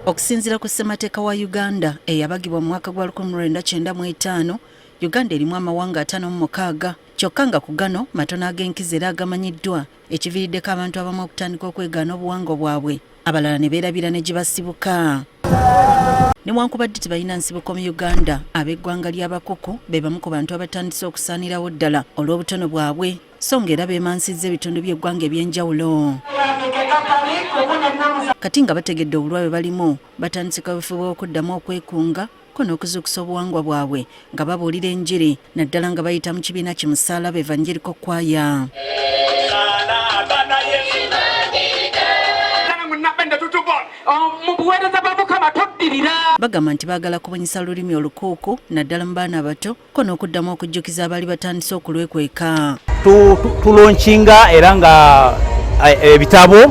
Okusinziira ku ssemateeka wa Uganda eyabagibwa mu mwaka gwa 1995, Uganda erimu amawanga 56 kyokka nga ku gano matono ag'enkizo era agamanyiddwa, ekiviiriddeko abantu abamu okutandika okwegaana obuwangwa bwabwe, abalala ne beerabira ne gye basibuka. Newankubadde tebalina nsibuko mu Uganda, ab'eggwanga ly'abakuku be bamu ku bantu abatandise okusaanirawo ddala olw'obutono bwabwe, so ng'era beemansizza ebitundu by'eggwanga eby'enjawulo. Kati nga bategedde obulwabe balimu, batandise kawefube okuddamu okwekunga ko n'okuzuukusa obuwangwa bwabwe nga babuulira enjiri, naddala nga bayita mu kibiina kimusaalaba evangelical choir. Bagamba nti baagala kubunyisa olulimi olukuku naddala mu baana abato ko n'okuddamu okujjukiza abaali batandise okulwekweka. Tulonkinga era nga ebitabo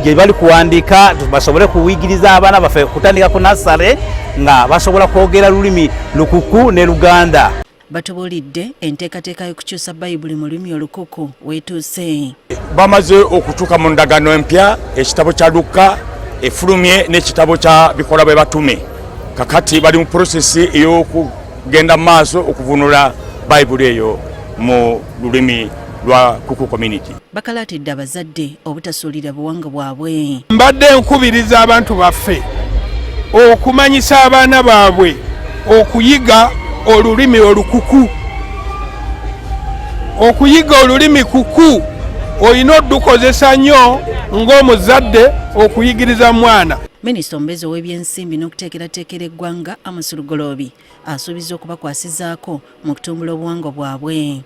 gyebali kuwandiika basobole kuwigiriza abaana baffe kutandika ku nasale nga basobola kwogera lulimi lukuku ne Luganda. Batubuulidde enteekateeka y'okukyusa Bayibuli mu lulimi olukuku weetuuse. Bamaze okutuuka mu ndagaano empya, ekitabo kya Luka efulumye n'ekitabo kya bikola bwe batume. Kakati bali mu prosesi ey'okugenda mu maaso okuvunula Bayibuli eyo mu lulimi lwa kuku community. Bakalaatidde abazadde obutasuulira buwangwa bwabwe. Mbadde nkubiriza abantu baffe okumanyisa abaana baabwe okuyiga olulimi olukuku. Okuyiga olulimi kuku olina oddukozesa nnyo ng'omuzadde okuyigiriza mwana. Minisita omubeezi ow'ebyensimbi n'okuteekerateekera eggwanga Amusulugoloobi asuubiza okubakwasizaako mu kutumbula obuwangwa bwabwe.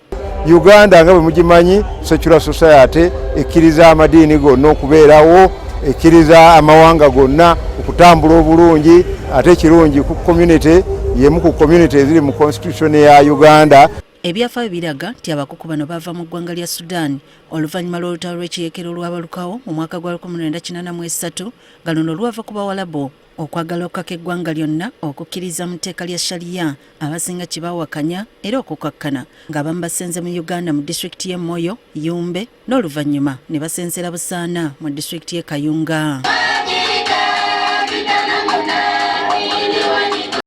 Uganda nga bwe mugimanyi secular society ekkiriza amadiini gonna okubeerawo, ekkiriza amawanga gonna okutambula obulungi, ate ekirungi ku community yemu ku community eziri mu constitution ya Uganda. Ebyafaayo biraga nti abakuku bano bava mu ggwanga lya Sudan oluvannyuma lw'olutalo lw'ekiyeekero olwabalukawo mu mwaka gwa 1983 nga luno lwava ku bawalabu okwagala okukaka eggwanga lyonna okukkiriza mu tteeka lya Sharia abasinga kye baawakanya era okukakkana ng'abamu basenze mu Uganda mu disitulikiti y'e Moyo, Yumbe n'oluvannyuma ne basensera Busaana mu disitulikiti y'e Kayunga.